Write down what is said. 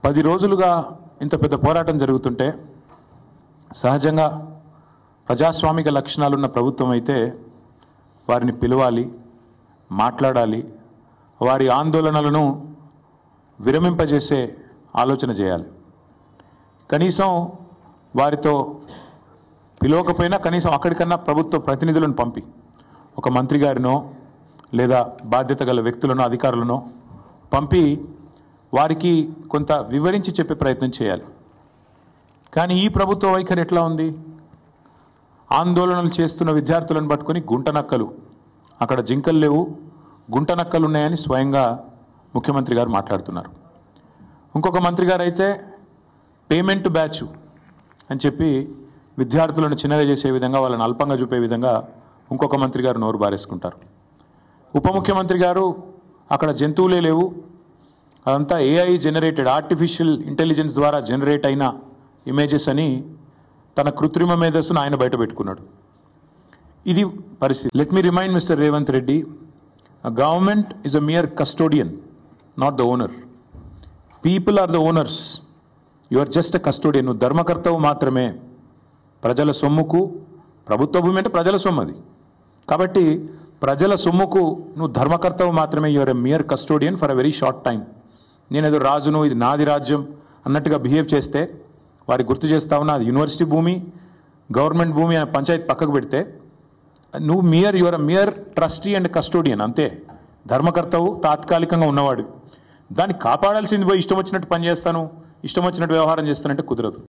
10 రోజులుగా ఇంత పెద్ద పోరాటం జరుగుతుంటే సహజంగా ప్రజాస్వామిక లక్షణాలున్న ప్రభుత్వం అయితే వారిని పిలవాలి, మాట్లాడాలి, వారి ఆందోళనలను విరమింపజేసే ఆలోచన చేయాలి. కనీసం వారితో పిలవకపోయినా కనీసం అక్కడికన్నా ప్రభుత్వ ప్రతినిధులను పంపి ఒక మంత్రి గారినో లేదా బాధ్యత గల వ్యక్తులను అధికారులను పంపి వారికి కొంత వివరించి చెప్పే ప్రయత్నం చేయాలి. కానీ ఈ ప్రభుత్వ వైఖరి ఎట్లా ఉంది? ఆందోళనలు చేస్తున్న విద్యార్థులను పట్టుకొని గుంటనక్కలు, అక్కడ జింకలు లేవు, గుంటనక్కలు ఉన్నాయని స్వయంగా ముఖ్యమంత్రి గారు మాట్లాడుతున్నారు. ఇంకొక మంత్రి గారు అయితే పేమెంట్ బ్యాచ్ అని చెప్పి విద్యార్థులను చిన్నగా చేసే విధంగా, వాళ్ళని అల్పంగా చూపే విధంగా ఇంకొక మంత్రి గారు నోరు బారేసుకుంటారు. ఉప ముఖ్యమంత్రి గారు అక్కడ జంతువులే లేవు, అదంతా ఏఐ జనరేటెడ్, ఆర్టిఫిషియల్ ఇంటెలిజెన్స్ ద్వారా జనరేట్ అయిన ఇమేజెస్ అని తన కృత్రిమ మేధస్సును ఆయన బయట పెట్టుకున్నాడు. ఇది పరిస్థితి. Let me remind mister Revanth Reddy, government is a mere custodian, not the owner. People are the owners, you are just a custodian. నువ్వు ధర్మకర్తవు మాత్రమే. ప్రజల సొమ్ముకు, ప్రభుత్వ భూమి అంటే ప్రజల సొమ్ము అది, కాబట్టి ప్రజల సొమ్ముకు నువ్వు ధర్మకర్తవు మాత్రమే. You are a mere custodian for a very short time. నేనేదో రాజును, ఇది నాది రాజ్యం అన్నట్టుగా బిహేవ్ చేస్తే వారికి గుర్తు చేస్తా ఉన్నా, అది యూనివర్సిటీ భూమి, గవర్నమెంట్ భూమి అనే పంచాయతీ పక్కకు పెడితే నువ్వు your a mere trustee and custodian, అంతే. ధర్మకర్తవు తాత్కాలికంగా ఉన్నవాడు. దాన్ని కాపాడాల్సింది పోయి ఇష్టం వచ్చినట్టు పనిచేస్తాను, ఇష్టం వచ్చినట్టు వ్యవహారం చేస్తానంటే కుదరదు.